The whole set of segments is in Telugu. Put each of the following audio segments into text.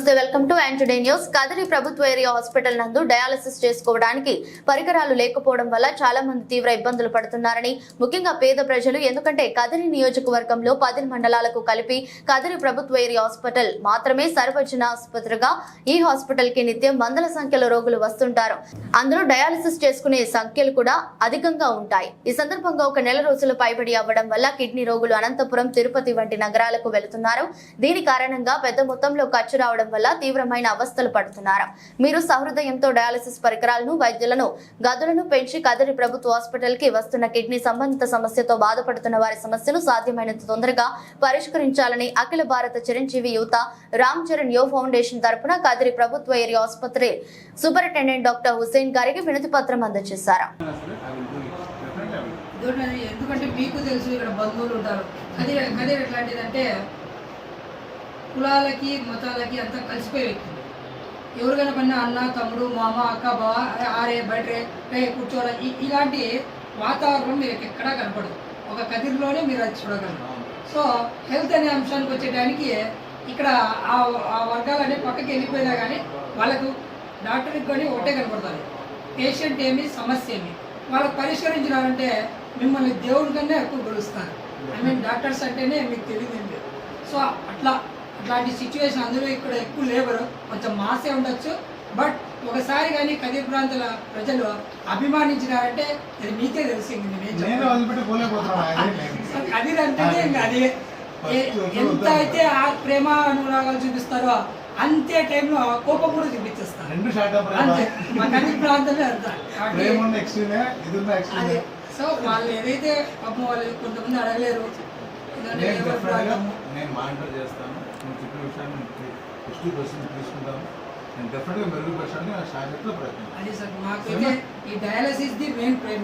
నమస్తే, welcome to today news. Kadiri ప్రభుత్వ ఏరియా హాస్పిటల్ నందు డయాలసిస్ చేసుకోవడానికి పరికరాలు లేకపోవడం వల్ల చాలా మంది తీవ్ర ఇబ్బందులు పడుతున్నారని, ముఖ్యంగా పేద ప్రజలు. ఎందుకంటే కదిరి నియోజకవర్గంలో 10 మండలాలకు కలిపి కదిరి ప్రభుత్వ ఏరియా హాస్పిటల్ మాత్రమే సర్వజన ఆసుపత్రిగా ఈ హాస్పిటల్ కి నిత్యం వందల సంఖ్యలో రోగులు వస్తుంటారు. అందులో డయాలసిస్ చేసుకునే సంఖ్యలు కూడా అధికంగా ఉంటాయి. ఈ సందర్భంగా ఒక నెల రోజులు పైబడి అవ్వడం వల్ల కిడ్నీ రోగులు అనంతపురం, తిరుపతి వంటి నగరాలకు వెళుతున్నారు. దీని కారణంగా పెద్ద మొత్తంలో ఖర్చు రావడం వల్ల తీవ్రమైన అవస్థలు పడుతున్నారు. మీరు సహృదయంతో డయాలసిస్ పరికరాలను, వైద్యులను, గదులను పెంచి కదిరి ప్రభుత్వ హాస్పిటల్ కి వస్తున్న కిడ్నీ సంబంధిత సమస్యతో బాధపడుతున్న వారి సమస్యను సాధ్యమైనంత తొందరగా పరిష్కరించాలని అఖిల భారత చిరంజీవి యువత రామ్ చరణ్ యో ఫౌండేషన్ తరపున కదిరి ప్రభుత్వ ఏరియా ఆసుపత్రి సూపరింటెండెంట్ డాక్టర్ హుసేన్ గారికి వినతి పత్రం అందజేశారు. ఎందుకంటే మీకు తెలుసు, ఇక్కడ బంధువులు ఉంటారు. కదిరి ఎట్లాంటిదంటే కులాలకి, మతాలకి అంతా కలిసిపోయే వ్యక్తులు. ఎవరికైనా పడినా అన్న, తమ్ముడు, మామ, అక్క, బావ, ఆరే బయటే కూర్చోవాలి. ఇలాంటి వాతావరణం మీకు ఎక్కడా కనపడదు. ఒక కదిరిలోనే మీరు అది చూడగలరు. సో హెల్త్ అనే అంశానికి వచ్చేటానికి ఇక్కడ ఆ వర్గాలన్నీ పక్కకి వెళ్ళిపోయినా కానీ వాళ్ళకు డాక్టర్కి కానీ ఒకటే కనపడుతుంది. పేషెంట్ ఏమి, సమస్య ఏమి, వాళ్ళకు పరిష్కరించాలంటే మిమ్మల్ని దేవుడి కన్నా ఎక్కువ గెలుస్తారు. డాక్టర్స్ అంటేనే మీకు తెలియదు. సో అట్లాంటి సిచ్యువేషన్ అందులో ఇక్కడ ఎక్కువ లేబర్ కొంచెం మాసే ఉండొచ్చు. బట్ ఒకసారి కానీ కదిరి ప్రాంతాల ప్రజలు అభిమానించినారంటే అది మీకే తెలిసింది. కదిరి అంటేనే ఇంకా అది ఎంత అయితే ఆ ప్రేమ అనురాగాలు చూపిస్తారో అంతే టైంలో కోపం కూడా చూపించేస్తారు. అంతే మా కదిరి ప్రాంతమే అంతా. అదే సో వాళ్ళు ఏదైతే పాపం వాళ్ళు కొంతమంది అడగలేరు. నేను మానిటర్ చేస్తాను. నువ్వు చెప్పిన విషయాన్ని 50% తీసుకుంటాను. నేను డెఫినెట్గా మెరుగుపరచడానికి నా శారీరక ప్రయత్నం. అది సార్ మాకైతే ఈ డయాలసిస్ ది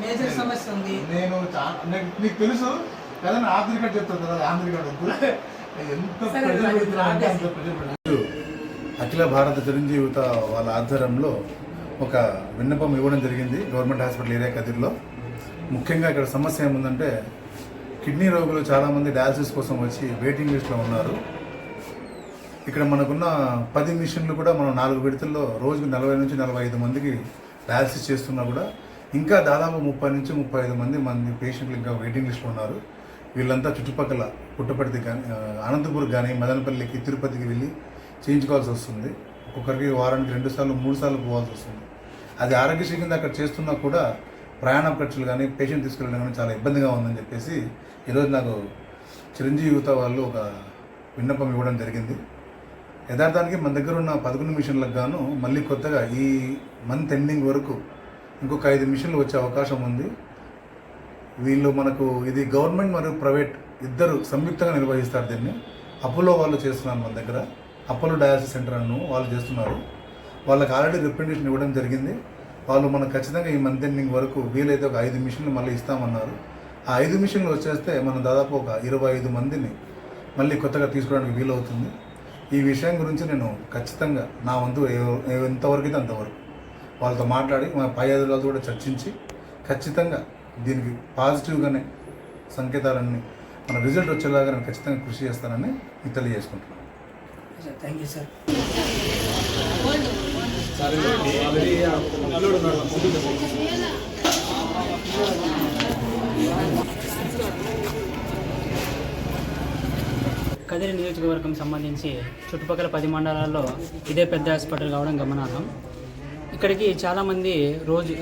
మేజర్ సమస్య ఉంది. నేను నీకు తెలుసు కదా, ఆంధ్ర కార్డు చెప్తాను కదా, ఆంధ్ర కార్డు వద్దు. ఎంత అఖిల భారత చిరంజీవి యువత వాళ్ళ ఆధ్వర్యంలో ఒక విన్నపం ఇవ్వడం జరిగింది గవర్నమెంట్ హాస్పిటల్ ఏరియా కదిరిలో. ముఖ్యంగా ఇక్కడ సమస్య ఏముందంటే కిడ్నీ రోగులు చాలామంది డయాలసిస్ కోసం వచ్చి వెయిటింగ్ లిస్ట్లో ఉన్నారు. ఇక్కడ మనకున్న 10 మిషన్లు కూడా మనం 4 విడతల్లో రోజుకు 40 నుంచి 45 మందికి డయాలసిస్ చేస్తున్నా కూడా ఇంకా దాదాపు 30 నుంచి 35 మంది పేషెంట్లు ఇంకా వెయిటింగ్ లిస్ట్లో ఉన్నారు. వీళ్ళంతా చుట్టుపక్కల పుట్టపర్తి కానీ, అనంతపూర్ కానీ, మదనపల్లికి, తిరుపతికి వెళ్ళి చేయించుకోవాల్సి వస్తుంది. ఒక్కొక్కరికి వారానికి 2 సార్లు 3 సార్లు పోవాల్సి వస్తుంది. అది ఆరోగ్యశ్రీ కింద అక్కడ చేస్తున్నా కూడా ప్రయాణ ఖర్చులు కానీ, పేషెంట్ తీసుకెళ్ళడం కానీ చాలా ఇబ్బందిగా ఉందని చెప్పేసి ఈరోజు నాకు చిరంజీవి యువత వాళ్ళు ఒక విన్నపం ఇవ్వడం జరిగింది. యథార్థానికి మన దగ్గర ఉన్న 11 మిషన్లకు గాను మళ్ళీ కొత్తగా ఈ మంత్ ఎండింగ్ వరకు ఇంకొక 5 మిషన్లు వచ్చే అవకాశం ఉంది. వీళ్ళు మనకు ఇది గవర్నమెంట్ మరియు ప్రైవేట్ ఇద్దరు సంయుక్తంగా నిర్వహిస్తారు. దీన్ని అపోలో వాళ్ళు చేస్తున్నారు. మన దగ్గర అపోలో డయాలసిస్ సెంటర్ అను వాళ్ళు చేస్తున్నారు. వాళ్ళకి ఆల్రెడీ రిప్రజెంటేషన్ ఇవ్వడం జరిగింది. వాళ్ళు మనకు ఖచ్చితంగా ఈ మంత్ ఎండింగ్ వరకు వీలైతే ఒక 5 మిషన్లు మళ్ళీ ఇస్తామన్నారు. ఆ 5 మిషన్లు వచ్చేస్తే మనం దాదాపు ఒక 25 మందిని మళ్ళీ కొత్తగా తీసుకోవడానికి వీలవుతుంది. ఈ విషయం గురించి నేను ఖచ్చితంగా నా వంతు ఎంతవరకు అయితే అంతవరకు వాళ్ళతో మాట్లాడి మా పై అధికారులతో కూడా చర్చించి ఖచ్చితంగా దీనికి పాజిటివ్గానే సంకేతాలన్నీ మన రిజల్ట్ వచ్చేలాగా నేను ఖచ్చితంగా కృషి చేస్తానని మీకు తెలియజేసుకుంటున్నాను. Thank you sir. కదిరి నియోజకవర్గం సంబంధించి చుట్టుపక్కల 10 మండలాల్లో ఇదే పెద్ద హాస్పిటల్ కావడం గమనార్హం. ఇక్కడికి చాలామంది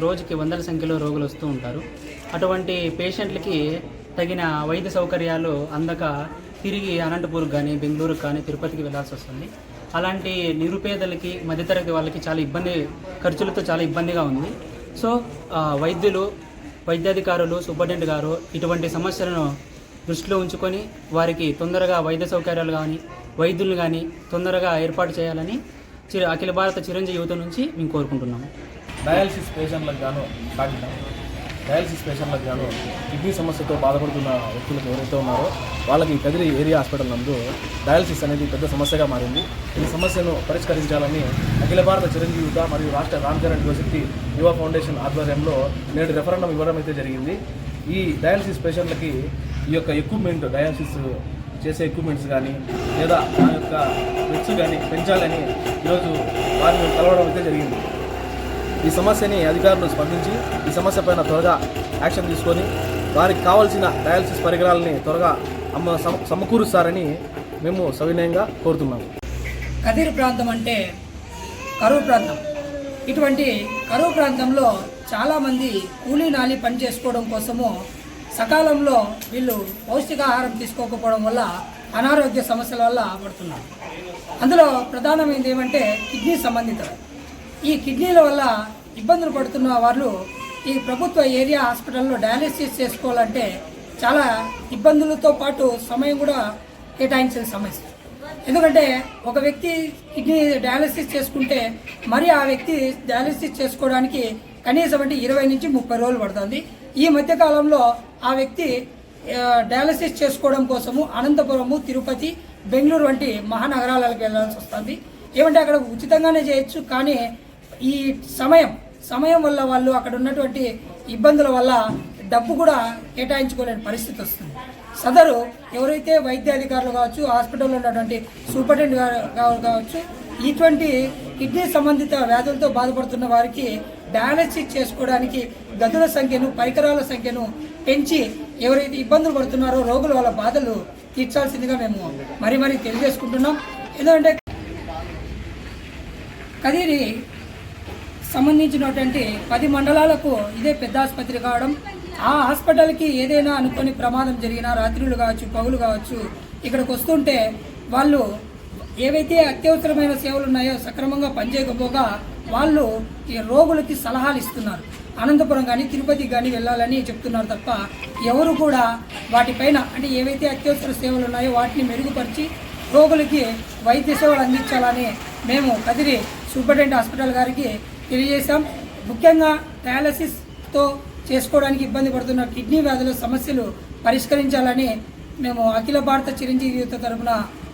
రోజుకి వందల సంఖ్యలో రోగులు వస్తూ ఉంటారు. అటువంటి పేషెంట్లకి తగిన వైద్య సౌకర్యాలు అందక తిరిగి అనంతపూర్కి కానీ, బెంగళూరుకి కానీ, తిరుపతికి వెళ్లాల్సి వస్తుంది. అలాంటి నిరుపేదలకి, మధ్యతరగతి వాళ్ళకి ఖర్చులతో చాలా ఇబ్బందిగా ఉంది. సో వైద్యులు, వైద్యాధికారులు, సూపరింటెండెంట్ గారు ఇటువంటి సమస్యలను దృష్టిలో ఉంచుకొని వారికి తొందరగా వైద్య సౌకర్యాలు కానీ, వైద్యులను కానీ తొందరగా ఏర్పాటు చేయాలని అఖిల భారత చిరంజీవి యువత నుంచి మేము కోరుకుంటున్నాము. డయాలసిస్ పేషెంట్లకు గాను కిడ్నీ సమస్యతో బాధపడుతున్న వ్యక్తులకు ఎవరైతే ఉన్నారో వాళ్ళకి కదిరి ఏరియా హాస్పిటల్ నందు డయాలసిస్ అనేది పెద్ద సమస్యగా మారింది. ఈ సమస్యను పరిష్కరించాలని అఖిల భారత చిరంజీవి యువత మరియు రాష్ట్ర రామ్ చరణ్ యూనివర్సిటీ యువ ఫౌండేషన్ ఆధ్వర్యంలో నేడు రెఫరెండం ఇవ్వడం అయితే జరిగింది. ఈ డయాలసిస్ పేషెంట్లకి ఈ యొక్క ఎక్విప్మెంట్, డయాలసిస్ చేసే ఎక్విప్మెంట్స్ కానీ లేదా దాని యొక్క వెచ్చు కానీ పెంచాలని ఈరోజు వారిని కలవడం అయితే జరిగింది. ఈ సమస్యని అధికారులు స్పందించి ఈ సమస్య పైన త్వరగా యాక్షన్ తీసుకొని వారికి కావాల్సిన డయాలసిస్ పరికరాలని త్వరగా సమకూరుస్తారని మేము సవినయంగా కోరుతున్నాము. కదిరి ప్రాంతం అంటే కరువు ప్రాంతం. ఇటువంటి కరువు ప్రాంతంలో చాలామంది కూలీ నాలి పని చేసుకోవడం కోసము సకాలంలో వీళ్ళు పౌష్టికాహారం తీసుకోకపోవడం వల్ల అనారోగ్య సమస్యల వల్ల పడుతున్నారు. అందులో ప్రధానమైనది ఏమంటే కిడ్నీ సంబంధిత. ఈ కిడ్నీల వల్ల ఇబ్బందులు పడుతున్న వాళ్ళు ఈ ప్రభుత్వ ఏరియా హాస్పిటల్లో డయాలసిస్ చేసుకోవాలంటే చాలా ఇబ్బందులతో పాటు సమయం కూడా కేటాయించిన సమస్య. ఎందుకంటే ఒక వ్యక్తి కిడ్నీ డయాలసిస్ చేసుకుంటే మరి ఆ వ్యక్తి డయాలసిస్ చేసుకోవడానికి కనీసం అంటే 20 నుంచి 30 రోజులు పడుతుంది. ఈ మధ్యకాలంలో ఆ వ్యక్తి డయాలసిస్ చేసుకోవడం కోసము అనంతపురము, తిరుపతి, బెంగళూరు వంటి మహానగరాలకు వెళ్ళాల్సి వస్తుంది. ఏమంటే అక్కడ ఉచితంగానే చేయొచ్చు, కానీ ఈ సమయం వల్ల వాళ్ళు అక్కడ ఉన్నటువంటి ఇబ్బందుల వల్ల డబ్బు కూడా కేటాయించుకోలేని పరిస్థితి వస్తుంది. సదరు ఎవరైతే వైద్యాధికారులు కావచ్చు, హాస్పిటల్లో ఉన్నటువంటి సూపరింటెండెంట్ కావచ్చు, ఇటువంటి కిడ్నీ సంబంధిత వ్యాధులతో బాధపడుతున్న వారికి డయాలసిస్ చేసుకోవడానికి గదుల సంఖ్యను, పరికరాల సంఖ్యను పెంచి ఎవరైతే ఇబ్బందులు పడుతున్నారో రోగులు వాళ్ళ బాధలు తీర్చాల్సిందిగా మేము మరీ తెలియజేసుకుంటున్నాం. ఎందుకంటే కదిరి సంబంధించినటువంటి 10 మండలాలకు ఇదే పెద్ద ఆసుపత్రి కావడం, ఆ హాస్పిటల్కి ఏదైనా అనుకోని ప్రమాదం జరిగినా రాత్రులు కావచ్చు, పగులు కావచ్చు, ఇక్కడికి వస్తుంటే వాళ్ళు ఏవైతే అత్యవసరమైన సేవలు ఉన్నాయో సక్రమంగా పనిచేయకపోగా వాళ్ళు ఈ రోగులకి సలహాలు ఇస్తున్నారు. అనంతపురం కానీ తిరుపతికి కానీ వెళ్ళాలని చెప్తున్నారు తప్ప ఎవరు కూడా వాటిపైన అంటే ఏవైతే అత్యవసర సేవలు ఉన్నాయో వాటిని మెరుగుపరిచి రోగులకి వైద్య సేవలు అందించాలని మేము కదిరి సూపరింటెండెంట్ హాస్పిటల్ గారికి తెలియజేశాం. ముఖ్యంగా డయాలసిస్తో చేసుకోవడానికి ఇబ్బంది పడుతున్న కిడ్నీ వ్యాధుల సమస్యలు పరిష్కరించాలని మేము అఖిల భారత చిరంజీవి యూత్ తరఫున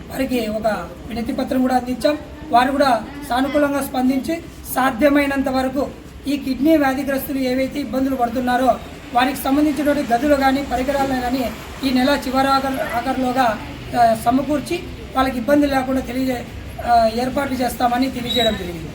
వారికి ఒక వినతి పత్రం కూడా అందించాం. వారు కూడా సానుకూలంగా స్పందించి సాధ్యమైనంత వరకు ఈ కిడ్నీ వ్యాధిగ్రస్తులు ఏవైతే ఇబ్బందులు పడుతున్నారో వారికి సంబంధించినటువంటి గదులు కానీ పరికరాలను కానీ ఈ నెల చివరి ఆఖరులోగా సమకూర్చి వాళ్ళకి ఇబ్బంది లేకుండా ఏర్పాట్లు చేస్తామని తెలియజేయడం జరిగింది.